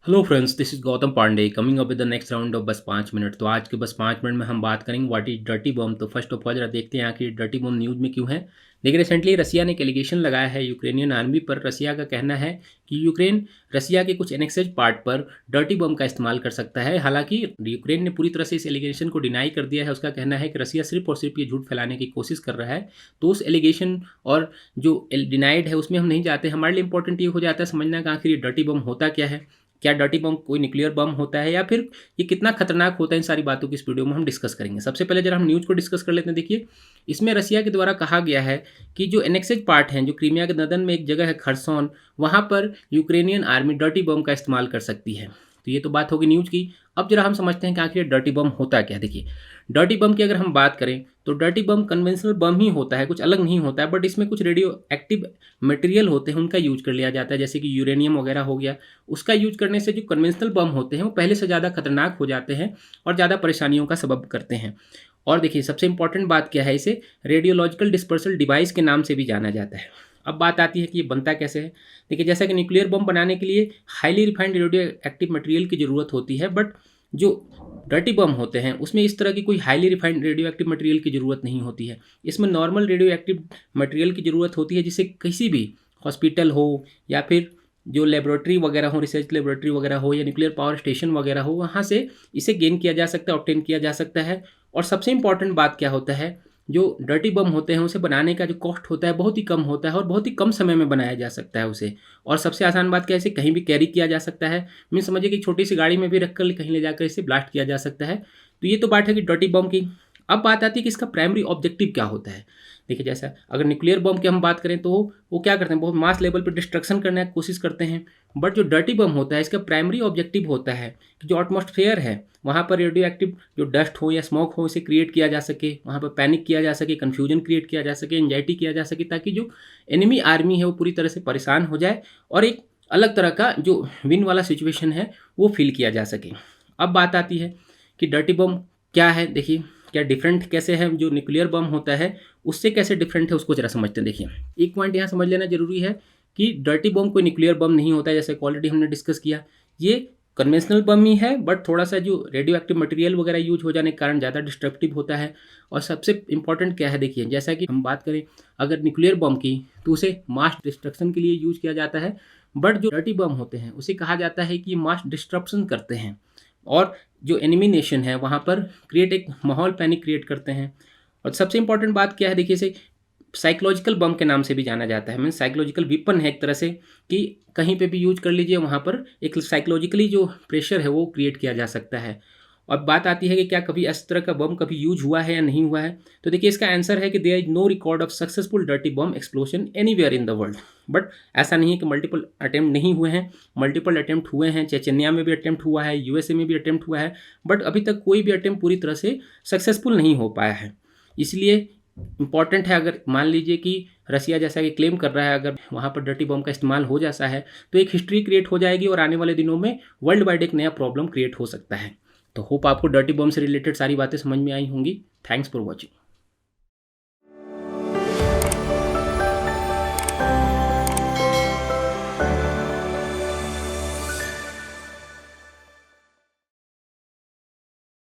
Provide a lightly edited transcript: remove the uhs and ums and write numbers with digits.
Hello friends, this is Gautam Pandey coming up with the next round of बस 5 minute. तो आज के बस 5 मिनट में हम बात करेंगे व्हाट इज डर्टी बम। तो फर्स्ट ऑफ ऑल जरा देखते हैं आखिर डर्टी बम न्यूज़ में क्यों है। देखिए, रिसेंटली रसिया ने एक एलिगेशन लगाया है यूक्रेनियन आर्मी पर। रसिया का कहना है कि यूक्रेन रसिया के कुछ एनेक्सेड पार्ट पर डर्टी बम का इस्तेमाल कर सकता है। हालांकि यूक्रेन ने पूरी तरह से इस एलिगेशन को डिनाई कर दिया है। उसका कहना है कि रसिया सिर्फ और सिर्फ ये झूठ फैलाने की कोशिश कर रहा है। तो उस एलिगेशन और जो डिनाइड है उसमें हम नहीं जाते। हमारे लिए इंपॉर्टेंट ये हो जाता है समझना कि आखिर ये डर्टी बम होता क्या है। क्या डर्टी बम कोई न्यूक्लियर बम होता है या फिर ये कितना खतरनाक होता है, इन सारी बातों की इस वीडियो में हम डिस्कस करेंगे। सबसे पहले जरा हम न्यूज़ को डिस्कस कर लेते हैं। देखिए, इसमें रसिया के द्वारा कहा गया है कि जो एनेक्सेड पार्ट हैं, जो क्रीमिया के नदन में एक जगह है खरसोन, वहाँ पर यूक्रेनियन आर्मी डर्टी बम का इस्तेमाल कर सकती है। तो ये तो बात होगी न्यूज़ की। अब जरा हम समझते हैं कि आखिर डर्टी बम होता क्या है। देखिए, डर्टी बम की अगर हम बात करें तो डर्टी बम कन्वेंशनल बम ही होता है, कुछ अलग नहीं होता है। बट इसमें कुछ रेडियो एक्टिव मटेरियल होते हैं, उनका यूज कर लिया जाता है, जैसे कि यूरेनियम वगैरह हो गया। उसका यूज करने से जो कन्वेंशनल बम होते हैं वो पहले से ज़्यादा खतरनाक हो जाते हैं और ज़्यादा परेशानियों का सबब करते हैं। और देखिए, सबसे इंपॉर्टेंट बात क्या है, इसे रेडियोलॉजिकल डिस्पर्सल डिवाइस के नाम से भी जाना जाता है। अब बात आती है कि ये बनता कैसे है। देखिए, जैसा कि न्यूक्लियर बम बनाने के लिए highly refined radio active material की ज़रूरत होती है, बट जो डर्टी बम होते हैं उसमें इस तरह की कोई highly refined radio active material की ज़रूरत नहीं होती है। इसमें नॉर्मल रेडियो एक्टिव मटेरियल की ज़रूरत होती है, जिसे किसी भी हॉस्पिटल हो या फिर जो लेबोरेटरी वगैरह हो, रिसर्च लेबोरेटरी वगैरह हो या न्यूक्लियर पावर स्टेशन वगैरह हो, वहाँ से इसे गेन किया जा सकता है, ऑब्टेन किया जा सकता है। और सबसे इंपॉर्टेंट बात क्या होता है, जो डर्टी बम होते हैं उसे बनाने का जो कॉस्ट होता है बहुत ही कम होता है और बहुत ही कम समय में बनाया जा सकता है उसे। और सबसे आसान बात क्या है, इसे कहीं भी कैरी किया जा सकता है। मीन समझिए कि छोटी सी गाड़ी में भी रखकर कहीं ले जाकर इसे ब्लास्ट किया जा सकता है। तो ये तो बात है कि डर्टी बम की। अब बात आती है कि इसका प्राइमरी ऑब्जेक्टिव क्या होता है। देखिए, जैसा अगर न्यूक्लियर बम की हम बात करें तो वो क्या करते हैं, बहुत मास लेवल पर डिस्ट्रक्शन करने की कोशिश करते हैं। बट जो डर्टी बम होता है इसका प्राइमरी ऑब्जेक्टिव होता है कि जो एटमॉस्फेयर है वहाँ पर रेडियो एक्टिव जो डस्ट हो या स्मोक हो, इसे क्रिएट किया जा सके, वहाँ पर पैनिक किया जा सके, कन्फ्यूजन क्रिएट किया जा सके, एंजाइटी किया जा सके, ताकि जो एनिमी आर्मी है वो पूरी तरह से परेशान हो जाए और एक अलग तरह का जो विन वाला सिचुएशन है वो फील किया जा सके। अब बात आती है कि डर्टी बम क्या है। देखिए, क्या डिफरेंट कैसे है, जो न्यूक्लियर बम होता है उससे कैसे डिफरेंट है उसको जरा समझते हैं। देखिए, एक पॉइंट यहाँ समझ लेना जरूरी है कि डर्टी बम कोई न्यूक्लियर बम नहीं होता है, जैसे ऑलरेडी हमने डिस्कस किया। ये कन्वेंशनल बम ही है, बट थोड़ा सा जो रेडियो एक्टिव मटेरियल वगैरह यूज हो जाने के कारण ज़्यादा डिस्ट्रक्टिव होता है। और सबसे इंपॉर्टेंट क्या है, देखिए, जैसा कि हम बात करें अगर न्यूक्लियर बम की, तो उसे मास डिस्ट्रक्शन के लिए यूज किया जाता है। बट जो डर्टी बम होते हैं उसे कहा जाता है कि मास डिस्ट्रप्शन करते हैं और जो एनिमी नेशन है वहाँ पर क्रिएट एक माहौल पैनिक क्रिएट करते हैं। और सबसे इंपॉर्टेंट बात क्या है, देखिए, इसे साइकोलॉजिकल बम के नाम से भी जाना जाता है। मीन साइकोलॉजिकल वेपन है एक तरह से, कि कहीं पे भी यूज कर लीजिए, वहाँ पर एक साइकोलॉजिकली जो प्रेशर है वो क्रिएट किया जा सकता है। और बात आती है कि क्या कभी इस तरह का बम कभी यूज हुआ है या नहीं हुआ है। तो देखिए, इसका आंसर है कि there is no record of successful dirty bomb explosion anywhere in the world. But ऐसा नहीं है कि मल्टीपल अटेम्प्ट नहीं हुए हैं, मल्टीपल अटेम्प्ट हुए हैं। चेचन्या में भी अटेम्प्ट हुआ है, यूएसए में भी अटेम्प्ट हुआ है, बट अभी तक कोई भी अटेम्प्ट पूरी तरह से सक्सेसफुल नहीं हो पाया है। इसलिए इंपॉर्टेंट है, अगर मान लीजिए कि रसिया जैसा कि क्लेम कर रहा है, अगर वहाँ पर डर्टी बम का इस्तेमाल हो जाता है तो एक हिस्ट्री क्रिएट हो जाएगी और आने वाले दिनों में वर्ल्ड वाइड एक नया प्रॉब्लम क्रिएट हो सकता है। तो होप आपको डर्टी बम से रिलेटेड सारी बातें समझ में आई होंगी। Thanks for watching.